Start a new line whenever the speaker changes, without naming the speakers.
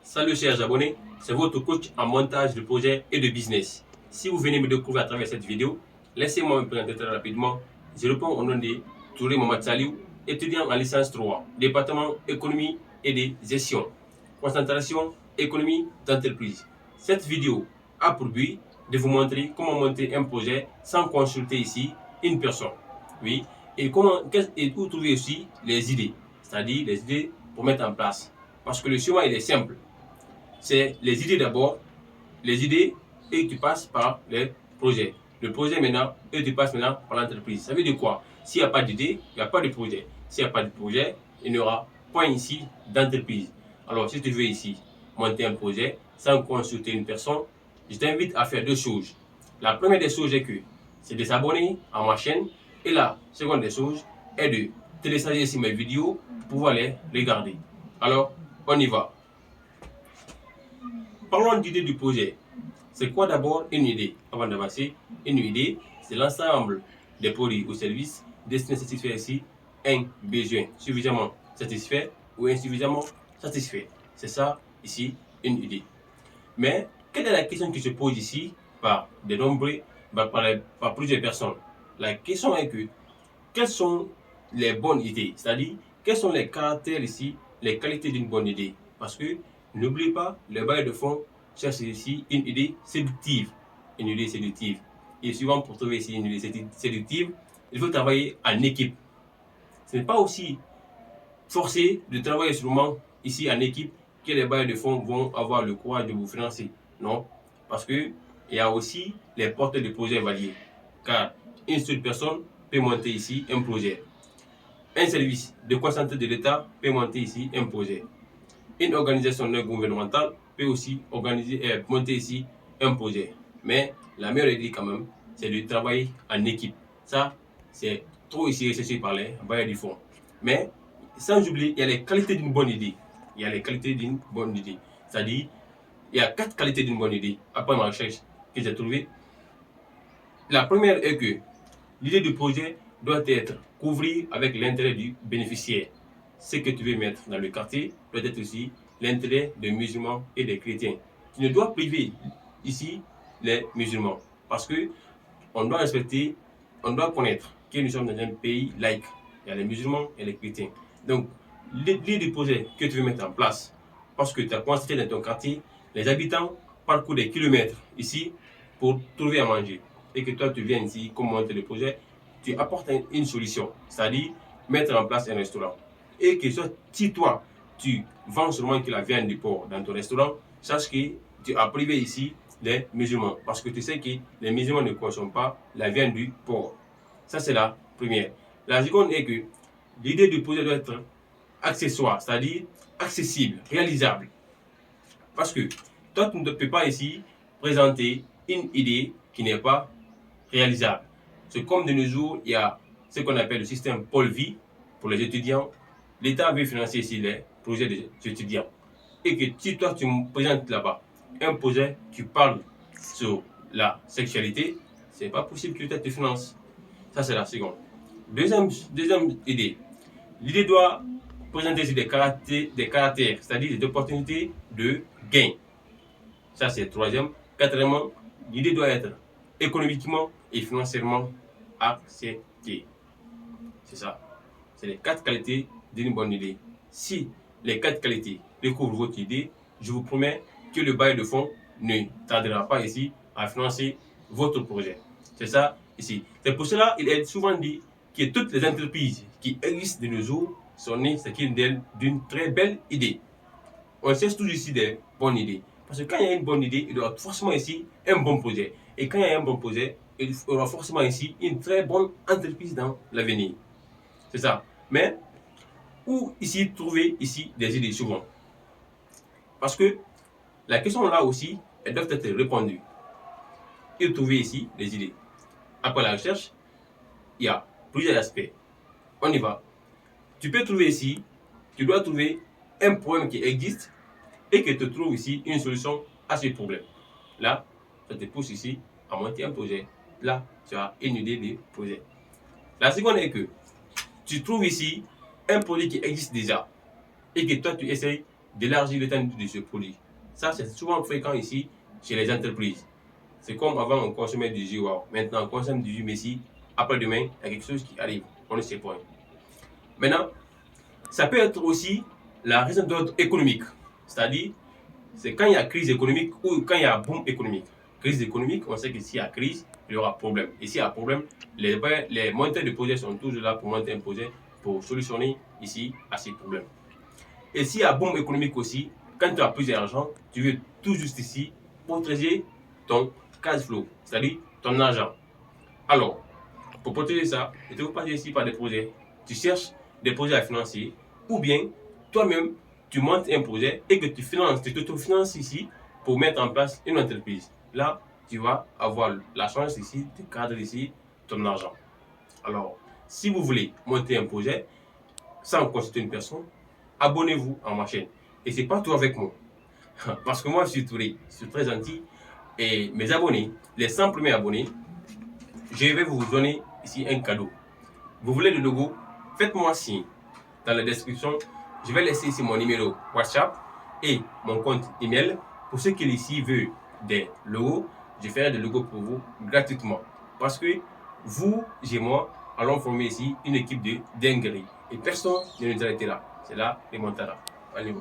Salut chers abonnés, c'est votre coach en montage de projet et de business. Si vous venez me découvrir à travers cette vidéo, laissez-moi me présenter très rapidement. Je réponds au nom de Touré Mohamed Saliou, étudiant en licence 3, département économie et de gestion, concentration économie d'entreprise. Cette vidéo a pour but de vous montrer comment monter un projet sans consulter ici une personne. Oui, et où trouver aussi les idées, c'est-à-dire les idées pour mettre en place. Parce que le chemin il est simple. C'est les idées d'abord, les idées, et tu passes par les projets. Le projet maintenant, et tu passes maintenant par l'entreprise. Ça veut dire quoi? S'il n'y a pas d'idée, il n'y a pas de projet. S'il n'y a pas de projet, il n'y aura point ici d'entreprise. Alors, si tu veux ici monter un projet sans consulter une personne, je t'invite à faire deux choses. La première des choses est que c'est de s'abonner à ma chaîne. Et la seconde des choses est de télécharger ici mes vidéos pour pouvoir les regarder. Alors, on y va. Parlons d'idée du projet. C'est quoi d'abord une idée? Avant d'avancer, une idée, c'est l'ensemble des produits ou services destinés à satisfaire ici un besoin suffisamment satisfait ou insuffisamment satisfait. C'est ça, ici, une idée. Mais, quelle est la question qui se pose ici par plusieurs personnes? La question est que, quelles sont les bonnes idées? C'est-à-dire, quels sont les caractères ici, les qualités d'une bonne idée? Parce que, n'oubliez pas, le bail de fonds cherche ici une idée séductive. Une idée séductive. Et souvent, pour trouver ici une idée séductive, il faut travailler en équipe. Ce n'est pas aussi forcé de travailler seulement ici en équipe que les bailleurs de fonds vont avoir le courage de vous financer. Non, parce que il y a aussi les porteurs de projets variés. Car une seule personne peut monter ici un projet. Un service de concentré de l'État peut monter ici un projet. Une organisation non gouvernementale peut aussi monter ici un projet. Mais la meilleure idée quand même, c'est de travailler en équipe. Ça, c'est trop ici recherché par les bailleurs du fonds. Mais sans oublier, il y a les qualités d'une bonne idée. Il y a les qualités d'une bonne idée. C'est-à-dire, il y a 4 qualités d'une bonne idée, après ma recherche que j'ai trouvée. La première est que l'idée du projet doit être couverte avec l'intérêt du bénéficiaire. Ce que tu veux mettre dans le quartier doit être aussi l'intérêt des musulmans et des chrétiens. Tu ne dois priver ici les musulmans parce que on doit respecter, on doit connaître que nous sommes dans un pays laïque. Il y a les musulmans et les chrétiens. Donc, l'idée du projet que tu veux mettre en place, parce que tu as constaté dans ton quartier, les habitants parcourent des kilomètres ici pour trouver à manger. Et que toi, tu viens ici, comme monter le projet, tu apportes une solution, c'est-à-dire mettre en place un restaurant. Et que si toi, tu vends seulement que la viande du porc dans ton restaurant, sache que tu as privé ici les musulmans. Parce que tu sais que les musulmans ne consomment pas la viande du porc. Ça, c'est la première. La seconde est que l'idée du projet doit être accessoire, c'est-à-dire accessible, réalisable. Parce que toi, tu ne peux pas ici présenter une idée qui n'est pas réalisable. C'est comme de nos jours, il y a ce qu'on appelle le système Pôle Vie pour les étudiants. L'État veut financer ici les projets des étudiants. Et que si toi, tu me présentes là-bas un projet qui parle sur la sexualité, ce n'est pas possible que l'État te finance. Ça, c'est la seconde. Deuxième idée. L'idée doit présenter des caractères, c'est-à-dire des opportunités de gain. Ça, c'est le troisième. Quatrièmement, l'idée doit être économiquement et financièrement acceptée. C'est ça. C'est les 4 qualités d'une bonne idée. Si les 4 qualités recouvrent votre idée, je vous promets que le bail de fonds ne tardera pas ici à financer votre projet. C'est ça ici. C'est pour cela qu'il est souvent dit que toutes les entreprises qui existent de nos jours sont nées d'une très belle idée. On cherche toujours ici des bonnes idées. Parce que quand il y a une bonne idée, il y aura forcément ici un bon projet. Et quand il y a un bon projet, il y aura forcément ici une très bonne entreprise dans l'avenir. C'est ça. Mais, où ici trouver ici des idées souvent? Parce que la question là aussi, elles doivent être répondues. Et trouver ici des idées. Après la recherche, il y a plusieurs aspects. On y va. Tu peux trouver ici, tu dois trouver un problème qui existe et que tu trouves ici une solution à ce problème. Là, ça te pousse ici à monter un projet. Là, tu as une idée de projet. La seconde est que tu trouves ici un produit qui existe déjà et que toi, tu essayes d'élargir l'étendue de ce produit. Ça, c'est souvent fréquent ici chez les entreprises. C'est comme avant, on consommait du jus, wow. Maintenant, on consomme du jus Messi. Après-demain, il y a quelque chose qui arrive. On ne sait pas. Maintenant, ça peut être aussi la raison d'ordre économique. C'est-à-dire, c'est quand il y a crise économique ou quand il y a boom économique. Crise économique, on sait que s'il y a crise, il y aura problème. Et s'il y a problème, les monteurs de projets sont toujours là pour monter un projet pour solutionner ici à ces problèmes. Et s'il y a boom économique aussi, quand tu as plus d'argent, tu veux tout juste ici protéger ton cash flow, c'est-à-dire ton argent. Alors, pour protéger ça, ne te faut pas ici par des projets. Tu cherches des projets à financer ou bien toi-même, tu montes un projet et que tu finances, tu t'autofinances ici pour mettre en place une entreprise. Là, tu vas avoir la chance ici de cadrer ici ton argent. Alors, si vous voulez monter un projet sans consulter une personne, abonnez-vous à ma chaîne. Et c'est pas tout avec moi. Parce que moi, je suis très gentil. Et mes abonnés, les 100 premiers abonnés, je vais vous donner ici un cadeau. Vous voulez le logo? Faites-moi signe. Dans la description, je vais laisser ici mon numéro WhatsApp et mon compte email. Pour ceux qui ici veulent des logos, je ferai des logos pour vous gratuitement. Parce que vous et moi allons former ici une équipe de dinguerie. Et personne ne nous arrêtera. C'est là les Montana. Allez,